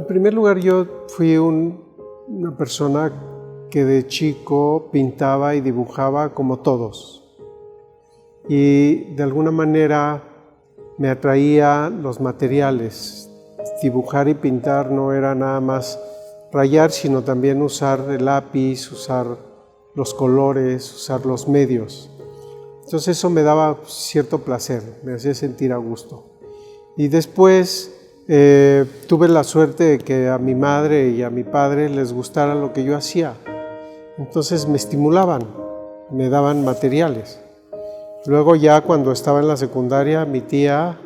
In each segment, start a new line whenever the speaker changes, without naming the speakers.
En primer lugar, yo fui una persona que de chico pintaba y dibujaba como todos. Y de alguna manera me atraía los materiales. Dibujar y pintar no era nada más rayar, sino también usar el lápiz, usar los colores, usar los medios. Entonces eso me daba cierto placer, me hacía sentir a gusto. Y después tuve la suerte de que a mi madre y a mi padre les gustara lo que yo hacía. Entonces me estimulaban, me daban materiales. Luego ya cuando estaba en la secundaria, mi tía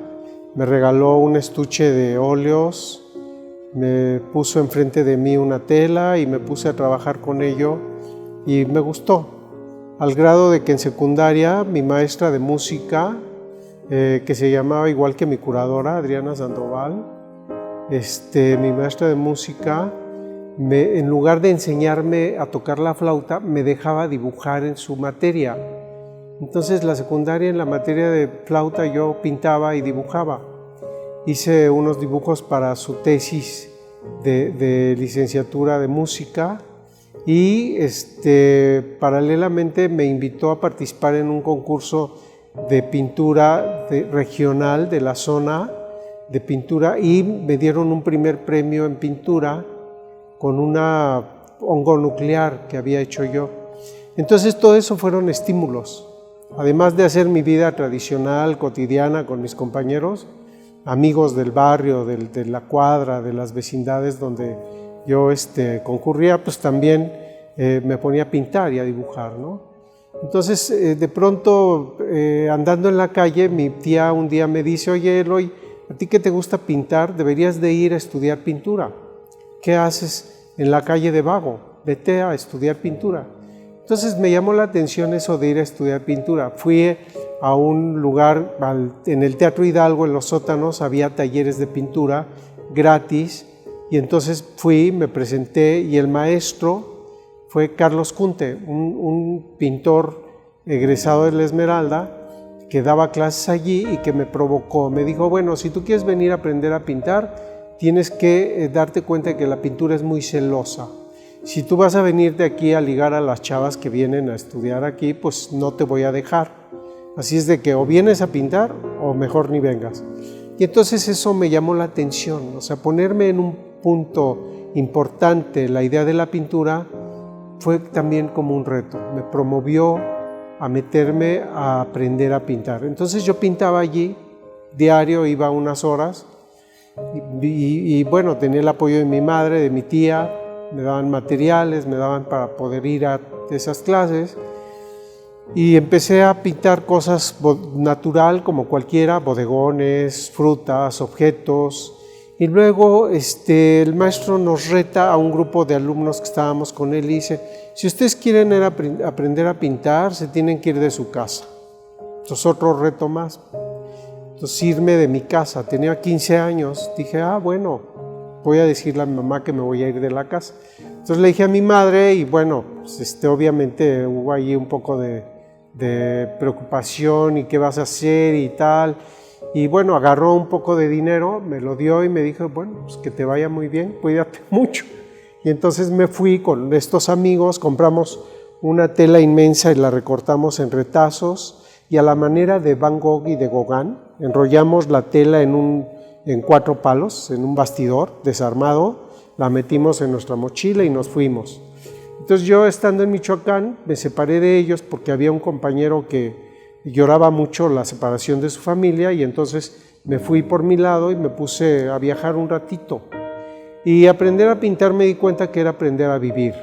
me regaló un estuche de óleos, me puso enfrente de mí una tela y me puse a trabajar con ello y me gustó. Al grado de que en secundaria mi maestra de música, que se llamaba igual que mi curadora, Adriana Sandoval, mi maestra de música, en lugar de enseñarme a tocar la flauta, me dejaba dibujar en su materia. Entonces la secundaria, en la materia de flauta, yo pintaba y dibujaba. Hice unos dibujos para su tesis de licenciatura de música y paralelamente me invitó a participar en un concurso de pintura regional de la zona de pintura y me dieron un primer premio en pintura con una hongo nuclear que había hecho yo. Entonces todo eso fueron estímulos. Además de hacer mi vida tradicional, cotidiana con mis compañeros, amigos del barrio, de la cuadra, de las vecindades donde yo concurría, pues también me ponía a pintar y a dibujar, ¿no? Entonces, de pronto, andando en la calle, mi tía un día me dice: oye, Eloy, ¿a ti que te gusta pintar? Deberías de ir a estudiar pintura. ¿Qué haces en la calle de vago? Vete a estudiar pintura. Entonces me llamó la atención eso de ir a estudiar pintura. Fui a un lugar, en el Teatro Hidalgo, en los sótanos, había talleres de pintura gratis, y entonces fui, me presenté, y el maestro fue Carlos Cunte, un pintor egresado de la Esmeralda, que daba clases allí y que me provocó. Me dijo: bueno, si tú quieres venir a aprender a pintar, tienes que darte cuenta de que la pintura es muy celosa. Si tú vas a venirte aquí a ligar a las chavas que vienen a estudiar aquí, pues no te voy a dejar. Así es de que o vienes a pintar o mejor ni vengas. Y entonces eso me llamó la atención, o sea, ponerme en un punto importante la idea de la pintura fue también como un reto. Me promovió a meterme a aprender a pintar. Entonces yo pintaba allí, diario, iba unas horas y bueno, tenía el apoyo de mi madre, de mi tía, me daban materiales, me daban para poder ir a esas clases y empecé a pintar cosas natural como cualquiera, bodegones, frutas, objetos, y luego el maestro nos reta a un grupo de alumnos que estábamos con él y dice: si ustedes quieren aprender a pintar, se tienen que ir de su casa. Entonces otro reto más, entonces irme de mi casa. Tenía 15 años, dije: bueno, voy a decirle a mi mamá que me voy a ir de la casa. Entonces le dije a mi madre y bueno, pues obviamente hubo ahí un poco de preocupación y qué vas a hacer y tal. Y bueno, agarró un poco de dinero, me lo dio y me dijo: bueno, pues que te vaya muy bien, cuídate mucho. Y entonces me fui con estos amigos, compramos una tela inmensa y la recortamos en retazos y a la manera de Van Gogh y de Gauguin, enrollamos la tela en 4 palos, en un bastidor desarmado, la metimos en nuestra mochila y nos fuimos. Entonces yo, estando en Michoacán, me separé de ellos porque había un compañero que lloraba mucho la separación de su familia y entonces me fui por mi lado y me puse a viajar un ratito. Y aprender a pintar me di cuenta que era aprender a vivir.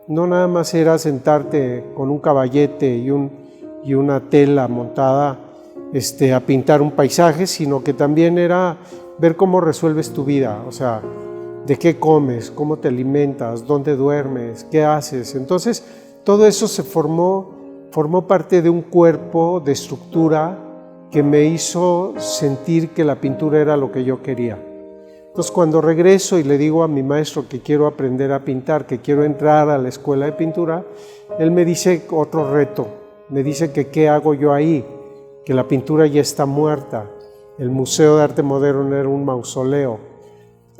No nada más era sentarte con un caballete y una tela montada a pintar un paisaje, sino que también era ver cómo resuelves tu vida, o sea, de qué comes, cómo te alimentas, dónde duermes, qué haces. Entonces, todo eso se formó parte de un cuerpo, de estructura, que me hizo sentir que la pintura era lo que yo quería. Entonces, cuando regreso y le digo a mi maestro que quiero aprender a pintar, que quiero entrar a la escuela de pintura, él me dice otro reto, me dice que qué hago yo ahí, que la pintura ya está muerta. El Museo de Arte Moderno era un mausoleo.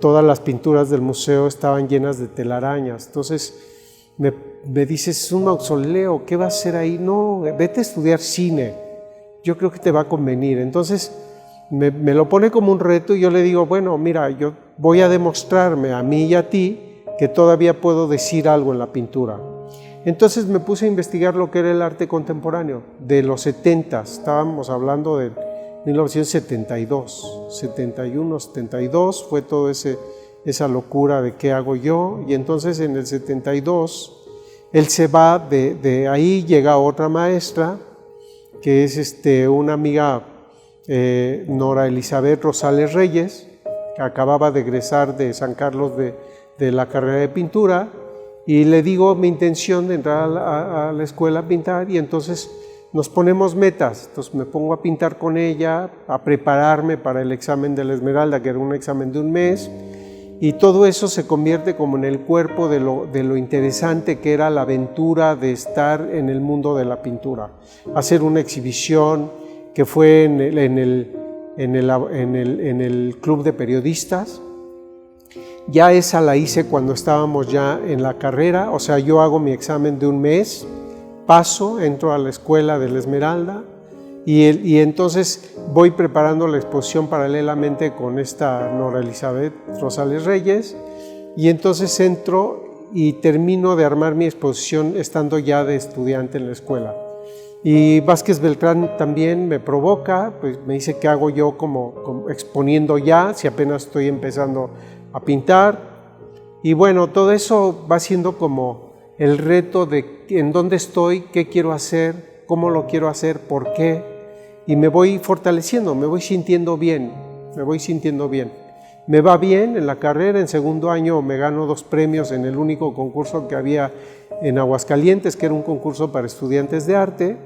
todas las pinturas del museo estaban llenas de telarañas. Entonces me dices, es un mausoleo, ¿qué va a hacer ahí? No, vete a estudiar cine, yo creo que te va a convenir. Entonces me lo pone como un reto y yo le digo, bueno, mira, yo voy a demostrarme a mí y a ti que todavía puedo decir algo en la pintura. Entonces me puse a investigar lo que era el arte contemporáneo de los 70, estábamos hablando de 1972, 71, 72, fue todo esa locura de qué hago yo, y entonces en el 72 él se va de ahí, llega otra maestra, que es una amiga, Nora Elizabeth Rosales Reyes, que acababa de egresar de San Carlos de la carrera de pintura, y le digo mi intención de entrar a la escuela a pintar, y entonces nos ponemos metas. Entonces me pongo a pintar con ella, a prepararme para el examen de la Esmeralda, que era un examen de un mes, y todo eso se convierte como en el cuerpo de lo interesante que era la aventura de estar en el mundo de la pintura. Hacer una exhibición que fue en el Club de Periodistas. Ya esa la hice cuando estábamos ya en la carrera, o sea, yo hago mi examen de un mes, paso, entro a la escuela de la Esmeralda y entonces voy preparando la exposición paralelamente con esta Nora Elizabeth Rosales Reyes, y entonces entro y termino de armar mi exposición estando ya de estudiante en la escuela. Y Vázquez Beltrán también me provoca, pues me dice qué hago yo como exponiendo ya, si apenas estoy empezando a pintar. Y bueno, todo eso va siendo como el reto de en dónde estoy, qué quiero hacer, cómo lo quiero hacer, por qué, y me voy fortaleciendo, me voy sintiendo bien, Me va bien en la carrera. En segundo año me gano 2 premios en el único concurso que había en Aguascalientes, que era un concurso para estudiantes de arte.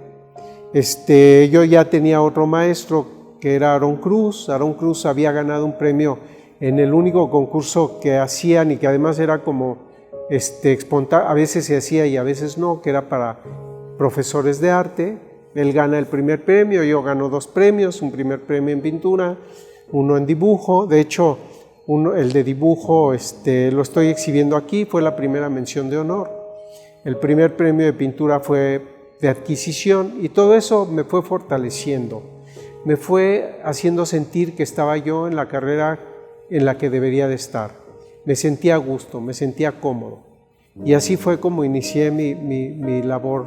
Yo ya tenía otro maestro que era Aarón Cruz. Aarón Cruz había ganado un premio en el único concurso que hacían y que además era como a veces se hacía y a veces no, que era para profesores de arte. Él gana el primer premio, yo gano 2 premios, un primer premio en pintura, uno en dibujo. De hecho, el de dibujo lo estoy exhibiendo aquí, fue la primera mención de honor. El primer premio de pintura fue de adquisición, y todo eso me fue fortaleciendo, me fue haciendo sentir que estaba yo en la carrera en la que debería de estar. Me sentía a gusto, me sentía cómodo, y así fue como inicié mi labor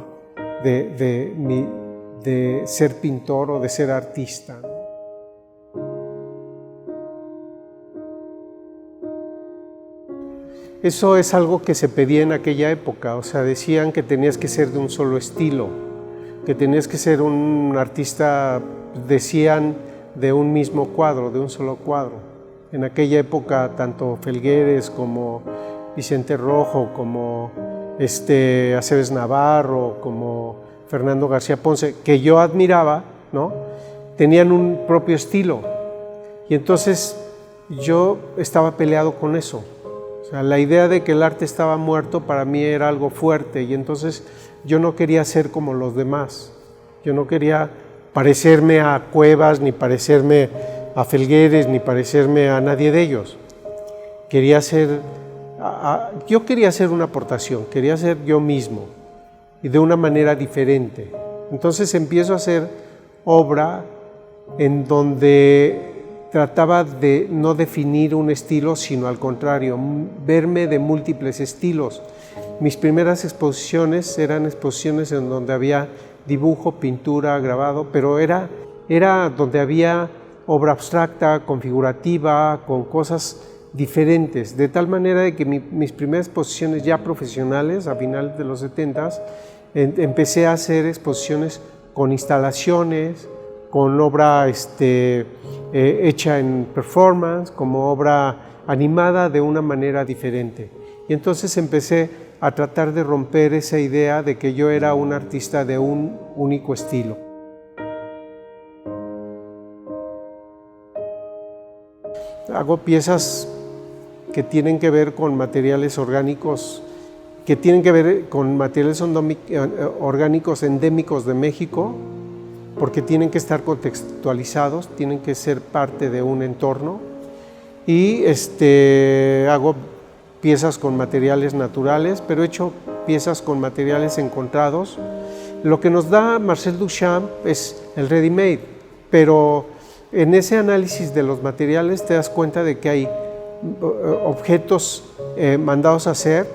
de ser pintor o de ser artista. Eso es algo que se pedía en aquella época, o sea, decían que tenías que ser de un solo estilo, que tenías que ser un artista, decían, de un mismo cuadro, de un solo cuadro. En aquella época, tanto Felgueres como Vicente Rojo, como Aceves Navarro, como Fernando García Ponce, que yo admiraba, ¿no?, tenían un propio estilo, y entonces yo estaba peleado con eso. O sea, la idea de que el arte estaba muerto para mí era algo fuerte, y entonces yo no quería ser como los demás. Yo no quería parecerme a Cuevas, ni parecerme a Felgueres, ni parecerme a nadie de ellos. Yo quería hacer una aportación, quería ser yo mismo, y de una manera diferente. Entonces empiezo a hacer obra en donde trataba de no definir un estilo, sino al contrario, verme de múltiples estilos. Mis primeras exposiciones eran exposiciones en donde había dibujo, pintura, grabado, pero era donde había obra abstracta, configurativa, con cosas diferentes, de tal manera de que mis primeras exposiciones ya profesionales, a finales de los 70s, empecé a hacer exposiciones con instalaciones, con obra hecha en performance, como obra animada de una manera diferente. Y entonces empecé a tratar de romper esa idea de que yo era un artista de un único estilo. Hago piezas que tienen que ver con materiales orgánicos, que tienen que ver con materiales orgánicos endémicos de México, porque tienen que estar contextualizados, tienen que ser parte de un entorno, y hago piezas con materiales naturales, pero he hecho piezas con materiales encontrados. Lo que nos da Marcel Duchamp es el ready-made, pero en ese análisis de los materiales te das cuenta de que hay objetos mandados a hacer,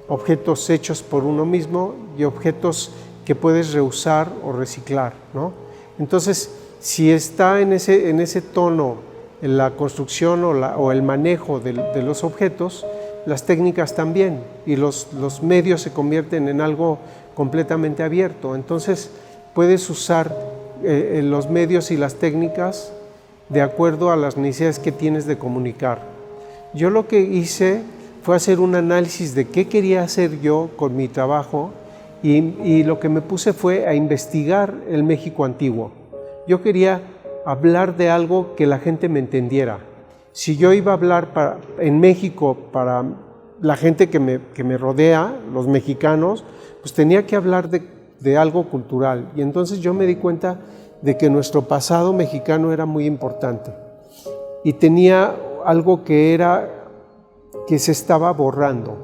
objetos hechos por uno mismo y objetos que puedes reusar o reciclar, ¿no? Entonces, si está en ese tono en la construcción o el manejo de los objetos, las técnicas también, y los medios se convierten en algo completamente abierto. Entonces, puedes usar los medios y las técnicas de acuerdo a las necesidades que tienes de comunicar. Yo lo que hice fue hacer un análisis de qué quería hacer yo con mi trabajo y lo que me puse fue a investigar el México antiguo. Yo quería hablar de algo que la gente me entendiera. Si yo iba a hablar en México para la gente que me rodea, los mexicanos, pues tenía que hablar de algo cultural. Y entonces yo me di cuenta de que nuestro pasado mexicano era muy importante y tenía algo que se estaba borrando,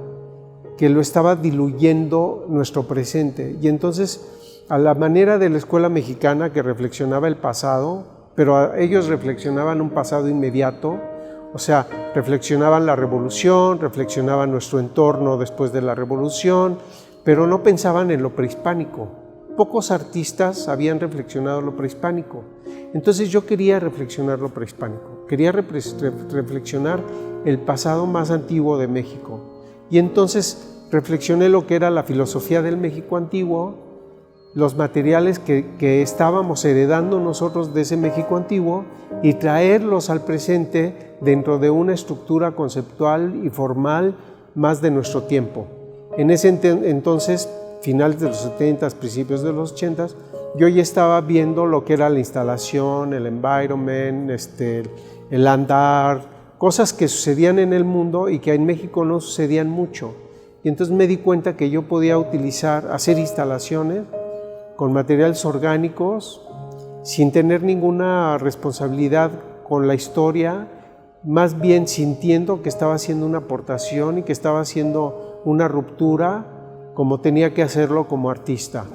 que lo estaba diluyendo nuestro presente. Y entonces, a la manera de la escuela mexicana que reflexionaba el pasado, pero ellos reflexionaban un pasado inmediato, o sea, reflexionaban la revolución, reflexionaban nuestro entorno después de la revolución, pero no pensaban en lo prehispánico. Pocos artistas habían reflexionado lo prehispánico. Entonces yo quería reflexionar lo prehispánico, quería reflexionar el pasado más antiguo de México. Y entonces reflexioné lo que era la filosofía del México antiguo, los materiales que estábamos heredando nosotros de ese México antiguo y traerlos al presente dentro de una estructura conceptual y formal más de nuestro tiempo. En ese entonces, finales de los 70, principios de los 80, yo ya estaba viendo lo que era la instalación, el environment, el land art, cosas que sucedían en el mundo y que en México no sucedían mucho. Y entonces me di cuenta que yo podía hacer instalaciones con materiales orgánicos, sin tener ninguna responsabilidad con la historia, más bien sintiendo que estaba haciendo una aportación y que estaba haciendo una ruptura como tenía que hacerlo como artista.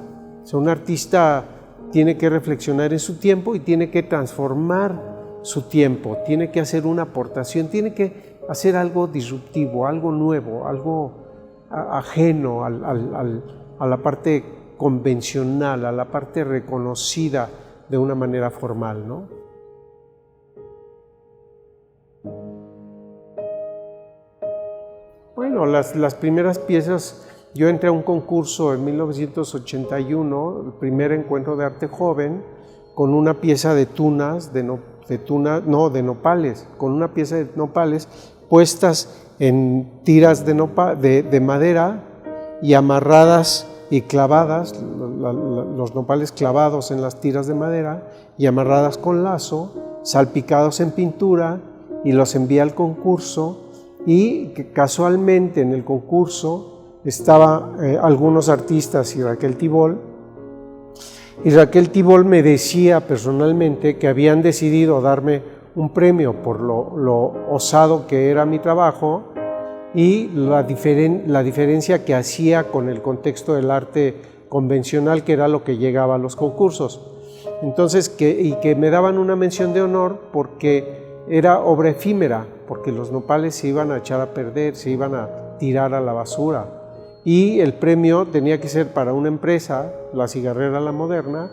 O sea, un artista tiene que reflexionar en su tiempo y tiene que transformar su tiempo, tiene que hacer una aportación, tiene que hacer algo disruptivo, algo nuevo, algo ajeno a la parte convencional, a la parte reconocida de una manera formal, ¿no? Bueno, las primeras piezas, yo entré a un concurso en 1981, el primer encuentro de arte joven, con una pieza de tunas, de nopales, con una pieza de nopales puestas en tiras de madera y amarradas y clavadas, los nopales clavados en las tiras de madera y amarradas con lazo, salpicados en pintura, y los envié al concurso, y que casualmente en el concurso estaban algunos artistas y Raquel Tibol me decía personalmente que habían decidido darme un premio por lo osado que era mi trabajo y la diferencia que hacía con el contexto del arte convencional, que era lo que llegaba a los concursos. Entonces, que me daban una mención de honor porque era obra efímera, porque los nopales se iban a echar a perder, se iban a tirar a la basura. Y el premio tenía que ser para una empresa, la cigarrera La Moderna,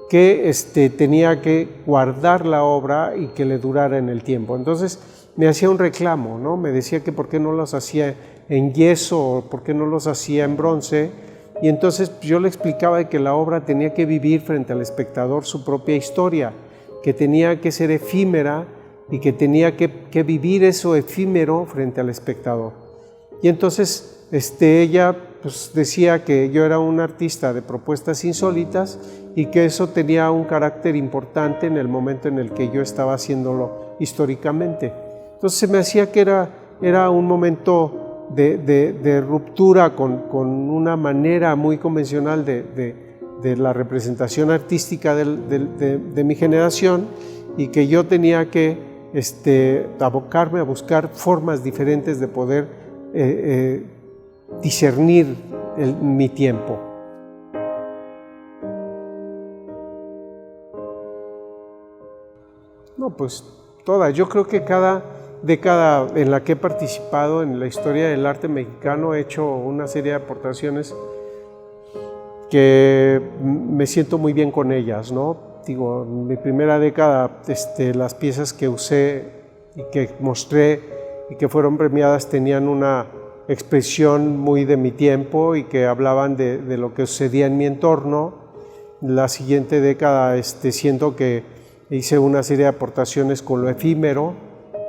que tenía que guardar la obra y que le durara en el tiempo. Entonces me hacía un reclamo, ¿no? Me decía que por qué no los hacía en yeso o por qué no los hacía en bronce. Y entonces yo le explicaba que la obra tenía que vivir frente al espectador su propia historia, que tenía que ser efímera y que tenía que vivir eso efímero frente al espectador. Y entonces ella pues, decía que yo era un artista de propuestas insólitas y que eso tenía un carácter importante en el momento en el que yo estaba haciéndolo históricamente. Entonces se me hacía que era un momento de ruptura con una manera muy convencional de la representación artística de mi generación, y que yo tenía que abocarme a buscar formas diferentes de poder discernir mi tiempo. No, pues todas. Yo creo que cada década en la que he participado en la historia del arte mexicano he hecho una serie de aportaciones que me siento muy bien con ellas, ¿no? Digo, en mi primera década, las piezas que usé y que mostré y que fueron premiadas tenían una expresión muy de mi tiempo y que hablaban de lo que sucedía en mi entorno. La siguiente década siento que hice una serie de aportaciones con lo efímero,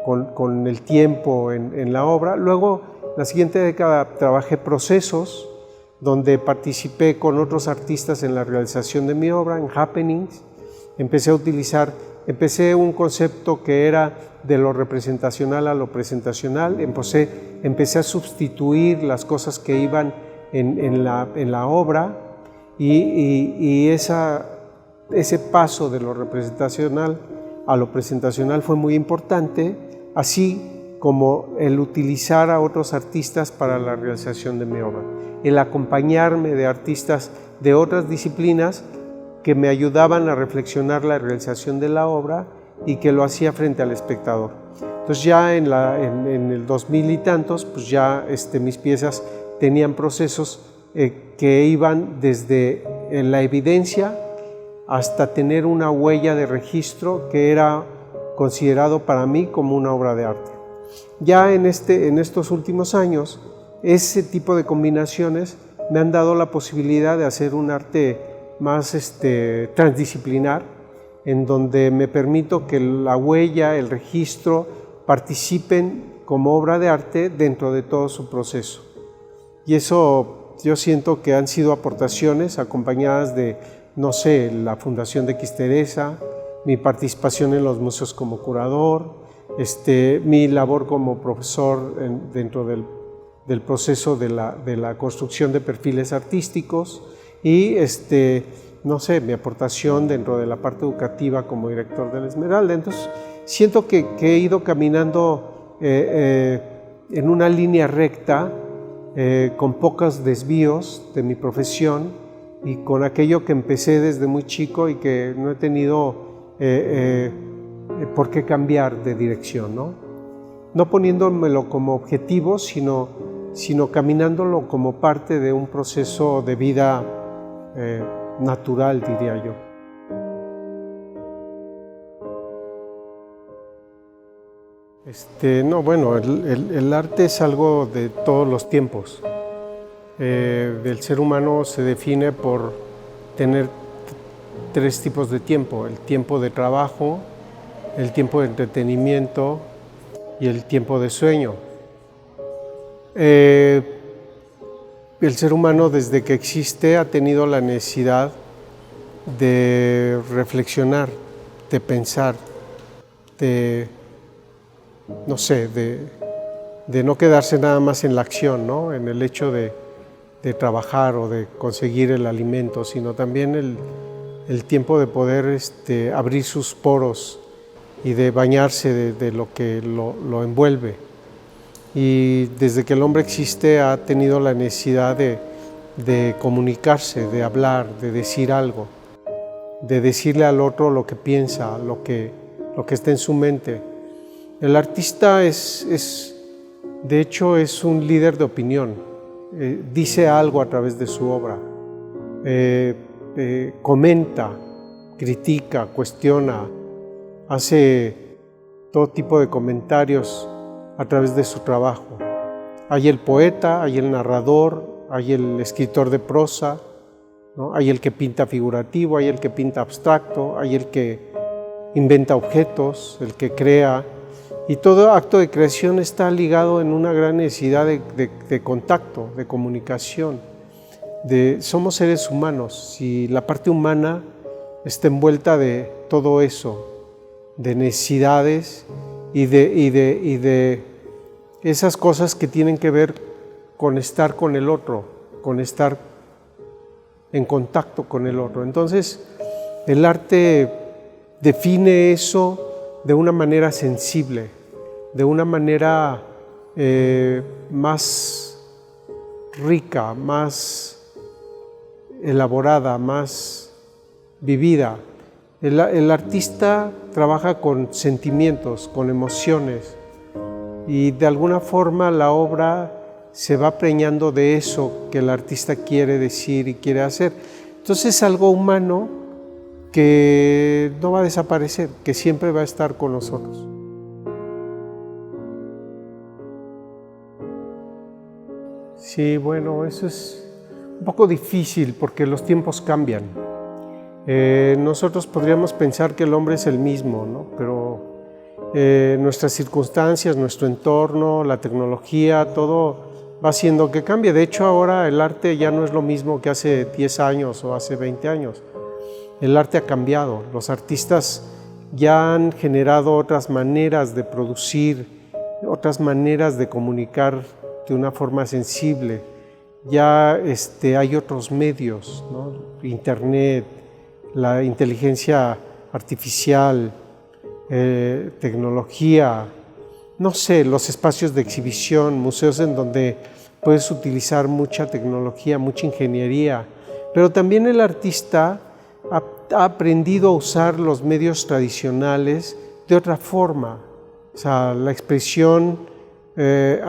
con el tiempo en la obra. Luego, la siguiente década trabajé procesos, donde participé con otros artistas en la realización de mi obra, en happenings. Empecé un concepto que era de lo representacional a lo presentacional. Empecé a sustituir las cosas que iban en la obra y ese paso de lo representacional a lo presentacional fue muy importante, así como el utilizar a otros artistas para la realización de mi obra, el acompañarme de artistas de otras disciplinas que me ayudaban a reflexionar la realización de la obra y que lo hacía frente al espectador. Entonces ya en el 2000 y tantos, pues ya mis piezas tenían procesos que iban desde la evidencia hasta tener una huella de registro que era considerado para mí como una obra de arte. Ya en estos últimos años, ese tipo de combinaciones me han dado la posibilidad de hacer un arte más transdisciplinar, en donde me permito que la huella, el registro, participen como obra de arte dentro de todo su proceso. Y eso yo siento que han sido aportaciones acompañadas de, no sé, la Fundación de Xteresa, mi participación en los museos como curador, mi labor como profesor dentro del proceso de la construcción de perfiles artísticos y, no sé, mi aportación dentro de la parte educativa como director de la Esmeralda. Entonces, siento que he ido caminando en una línea recta, con pocos desvíos de mi profesión y con aquello que empecé desde muy chico y que no he tenido por qué cambiar de dirección, no poniéndomelo como objetivo, sino caminándolo como parte de un proceso de vida natural, diría yo. No, bueno, el arte es algo de todos los tiempos. El ser humano se define por tener tres tipos de tiempo: el tiempo de trabajo, el tiempo de entretenimiento y el tiempo de sueño. El ser humano, desde que existe, ha tenido la necesidad de reflexionar, de pensar, de no quedarse nada más en la acción, ¿no? En el hecho de trabajar o de conseguir el alimento, sino también el tiempo de poder abrir sus poros y de bañarse de lo que lo envuelve. Y desde que el hombre existe ha tenido la necesidad de comunicarse, de hablar, de decir algo, de decirle al otro lo que piensa, lo que está en su mente. El artista de hecho es un líder de opinión, dice algo a través de su obra, comenta, critica, cuestiona, hace todo tipo de comentarios a través de su trabajo. Hay el poeta, hay el narrador, hay el escritor de prosa, ¿no? Hay el que pinta figurativo, hay el que pinta abstracto, hay el que inventa objetos, el que crea. Y todo acto de creación está ligado en una gran necesidad de contacto, de comunicación. Somos seres humanos y la parte humana está envuelta de todo eso, de necesidades y de esas cosas que tienen que ver con estar con el otro, con estar en contacto con el otro. Entonces, el arte define eso de una manera sensible, de una manera más rica, más elaborada, más vivida. El artista trabaja con sentimientos, con emociones, y de alguna forma la obra se va preñando de eso que el artista quiere decir y quiere hacer. Entonces es algo humano que no va a desaparecer, que siempre va a estar con nosotros. Sí, bueno, eso es un poco difícil porque los tiempos cambian. Nosotros podríamos pensar que el hombre es el mismo, ¿no? Pero nuestras circunstancias, nuestro entorno, la tecnología, todo va haciendo que cambie. De hecho, ahora el arte ya no es lo mismo que hace 10 años o hace 20 años. El arte ha cambiado. Los artistas ya han generado otras maneras de producir, otras maneras de comunicar de una forma sensible. Ya hay otros medios, ¿no? Internet, la inteligencia artificial, tecnología, no sé, los espacios de exhibición, museos en donde puedes utilizar mucha tecnología, mucha ingeniería, pero también el artista ha aprendido a usar los medios tradicionales de otra forma. O sea, la expresión se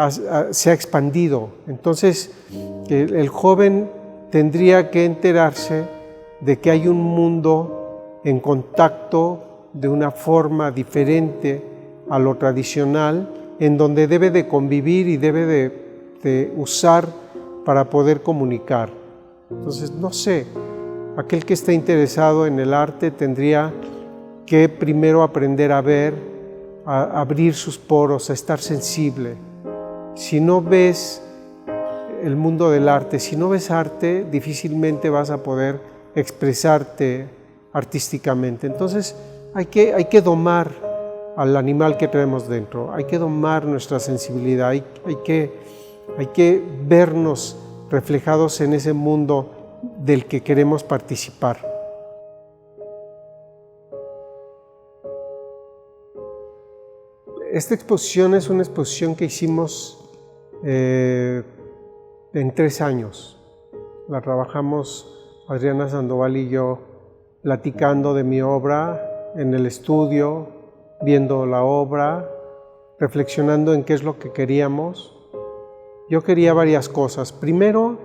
ha expandido. Entonces, el joven tendría que enterarse de que hay un mundo en contacto de una forma diferente a lo tradicional, en donde debe de convivir y debe de usar para poder comunicar. Entonces, no sé, aquel que esté interesado en el arte tendría que primero aprender a ver, a abrir sus poros, a estar sensible. Si no ves el mundo del arte, si no ves arte, difícilmente vas a poder expresarte artísticamente. Entonces hay que domar al animal que traemos dentro, hay que domar nuestra sensibilidad, hay que vernos reflejados en ese mundo del que queremos participar. Esta exposición es una exposición que hicimos en 3 años. La trabajamos Adriana Sandoval y yo platicando de mi obra en el estudio, viendo la obra, reflexionando en qué es lo que queríamos. Yo quería varias cosas. Primero,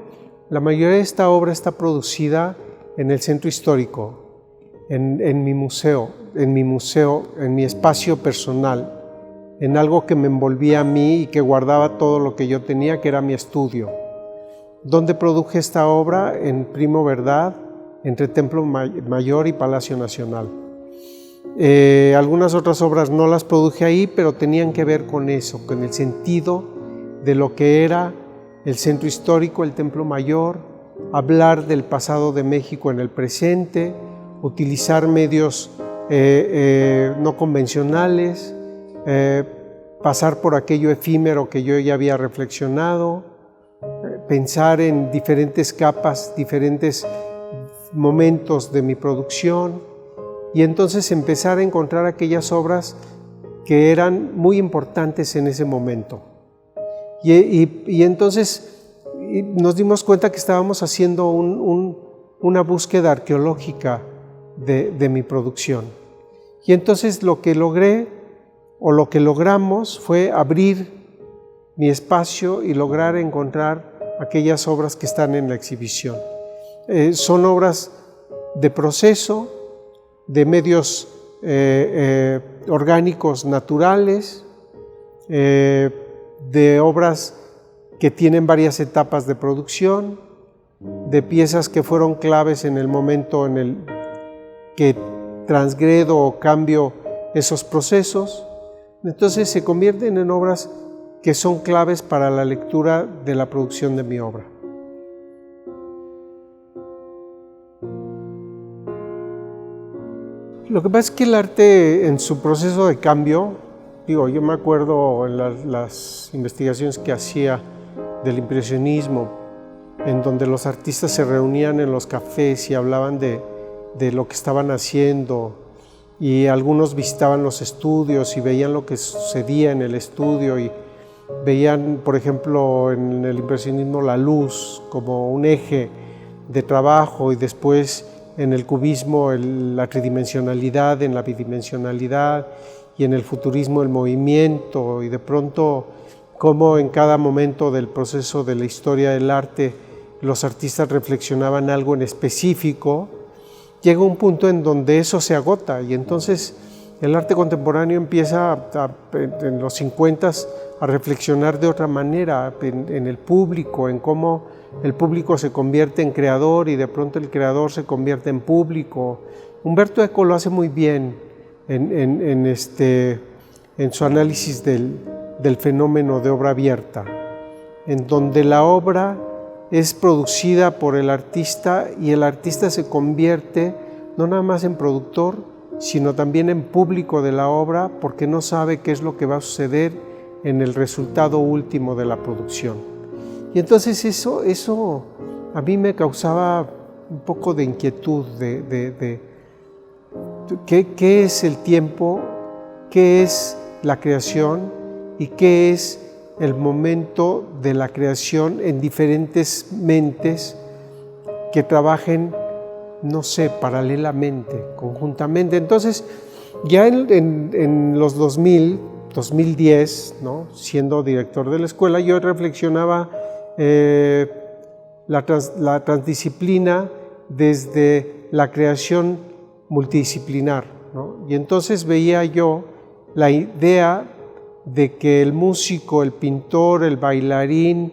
la mayoría de esta obra está producida en el centro histórico, en mi museo, en mi espacio personal, en algo que me envolvía a mí y que guardaba todo lo que yo tenía, que era mi estudio. ¿Dónde produje esta obra? En Primo Verdad, entre Templo Mayor y Palacio Nacional. Algunas otras obras no las produje ahí, pero tenían que ver con eso, con el sentido de lo que era el centro histórico, el Templo Mayor, hablar del pasado de México en el presente, utilizar medios no convencionales, pasar por aquello efímero que yo ya había reflexionado, pensar en diferentes capas, diferentes momentos de mi producción, y entonces empezar a encontrar aquellas obras que eran muy importantes en ese momento. Y entonces nos dimos cuenta que estábamos haciendo una búsqueda arqueológica de mi producción. Y entonces lo que logramos fue abrir mi espacio y lograr encontrar aquellas obras que están en la exhibición. Son obras de proceso, de medios orgánicos naturales, de obras que tienen varias etapas de producción, de piezas que fueron claves en el momento en el que transgredo o cambio esos procesos. Entonces se convierten en obras que son claves para la lectura de la producción de mi obra. Lo que pasa es que el arte en su proceso de cambio, yo me acuerdo en las investigaciones que hacía del impresionismo, en donde los artistas se reunían en los cafés y hablaban de lo que estaban haciendo, y algunos visitaban los estudios y veían lo que sucedía en el estudio y veían, por ejemplo, en el impresionismo la luz como un eje de trabajo y después en el cubismo la tridimensionalidad en la bidimensionalidad y en el futurismo el movimiento, y de pronto cómo en cada momento del proceso de la historia del arte los artistas reflexionaban algo en específico. Llega un punto en donde eso se agota y entonces el arte contemporáneo empieza en los 50 a reflexionar de otra manera en el público, en cómo el público se convierte en creador y de pronto el creador se convierte en público. Humberto Eco lo hace muy bien en su análisis del fenómeno de obra abierta, en donde la obra es producida por el artista y el artista se convierte no nada más en productor, sino también en público de la obra, porque no sabe qué es lo que va a suceder en el resultado último de la producción. Y entonces eso a mí me causaba un poco de inquietud de qué es el tiempo, qué es la creación y qué es el momento de la creación en diferentes mentes que trabajen, no sé, paralelamente, conjuntamente. Entonces, ya en los 2010, ¿no? Siendo director de la escuela, yo reflexionaba la transdisciplina desde la creación multidisciplinar, ¿no? Y entonces veía yo la idea de que el músico, el pintor, el bailarín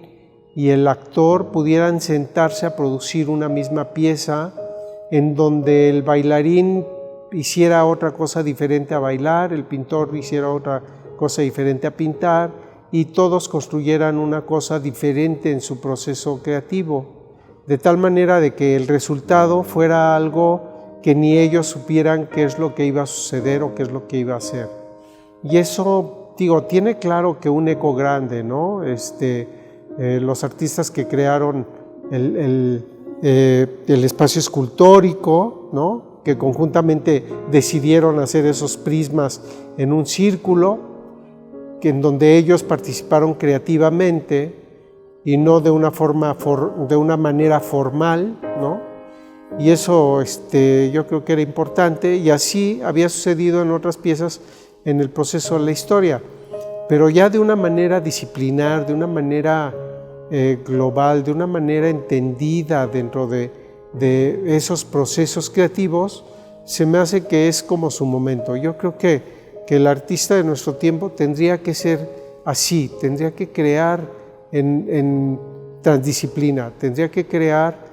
y el actor pudieran sentarse a producir una misma pieza en donde el bailarín hiciera otra cosa diferente a bailar, el pintor hiciera otra cosa diferente a pintar y todos construyeran una cosa diferente en su proceso creativo, de tal manera de que el resultado fuera algo que ni ellos supieran qué es lo que iba a suceder o qué es lo que iba a hacer. Y eso, digo, tiene claro que un eco grande, ¿no? Los artistas que crearon el espacio escultórico, ¿no? Que conjuntamente decidieron hacer esos prismas en un círculo, en donde ellos participaron creativamente y no de una manera formal, ¿no? Y eso yo creo que era importante, y así había sucedido en otras piezas en el proceso de la historia, pero ya de una manera disciplinar, de una manera global, de una manera entendida dentro de esos procesos creativos, se me hace que es como su momento. Yo creo que el artista de nuestro tiempo tendría que ser así, tendría que crear en transdisciplina, tendría que crear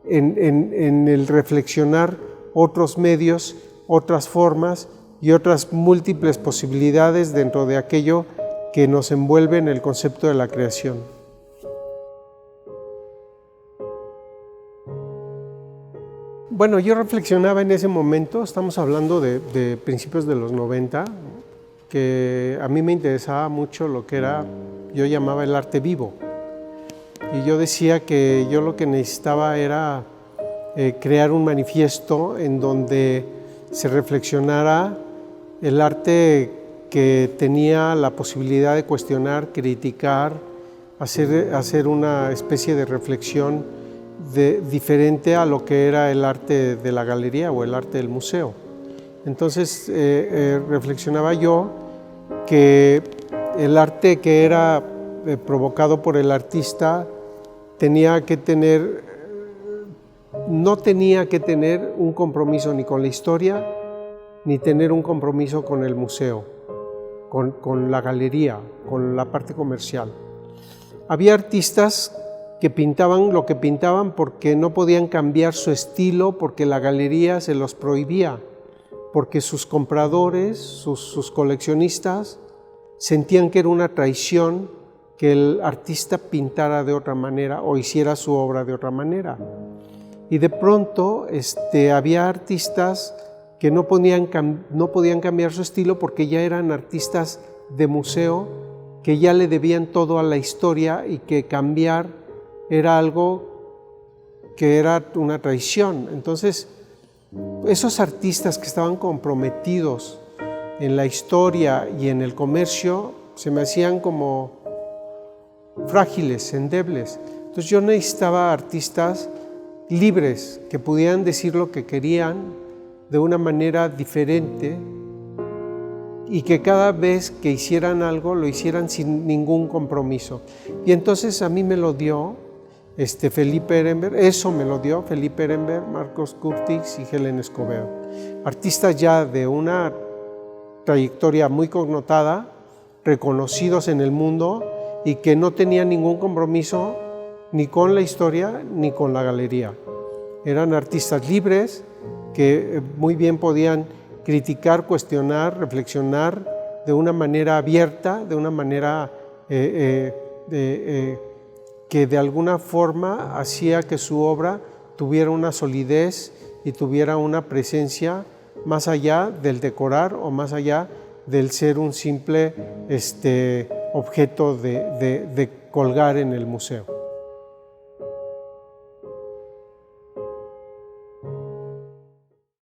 en el reflexionar otros medios, otras formas y otras múltiples posibilidades dentro de aquello que nos envuelve en el concepto de la creación. Bueno, yo reflexionaba en ese momento, estamos hablando de principios de los 90, que a mí me interesaba mucho lo que yo llamaba el arte vivo. Y yo decía que yo lo que necesitaba era crear un manifiesto en donde se reflexionara el arte que tenía la posibilidad de cuestionar, criticar, hacer una especie de reflexión diferente a lo que era el arte de la galería o el arte del museo. Entonces reflexionaba yo que el arte que era provocado por el artista no tenía que tener un compromiso ni con la historia, ni tener un compromiso con el museo, con la galería, con la parte comercial. Había artistas que pintaban lo que pintaban porque no podían cambiar su estilo, porque la galería se los prohibía, porque sus compradores, sus coleccionistas, sentían que era una traición que el artista pintara de otra manera o hiciera su obra de otra manera. Y de pronto había artistas que no podían cambiar su estilo porque ya eran artistas de museo, que ya le debían todo a la historia y que cambiar era algo que era una traición. Entonces esos artistas que estaban comprometidos en la historia y en el comercio se me hacían como frágiles, endebles. Entonces yo necesitaba artistas libres que pudieran decir lo que querían de una manera diferente y que cada vez que hicieran algo lo hicieran sin ningún compromiso. Y entonces a mí me lo dio Felipe Ehrenberg, eso me lo dio Felipe Ehrenberg, Marcos Curtix y Helen Escobedo. Artistas ya de una trayectoria muy connotada, reconocidos en el mundo y que no tenían ningún compromiso ni con la historia ni con la galería. Eran artistas libres que muy bien podían criticar, cuestionar, reflexionar de una manera abierta, de una manera que de alguna forma hacía que su obra tuviera una solidez y tuviera una presencia más allá del decorar o más allá del ser un simple objeto de colgar en el museo.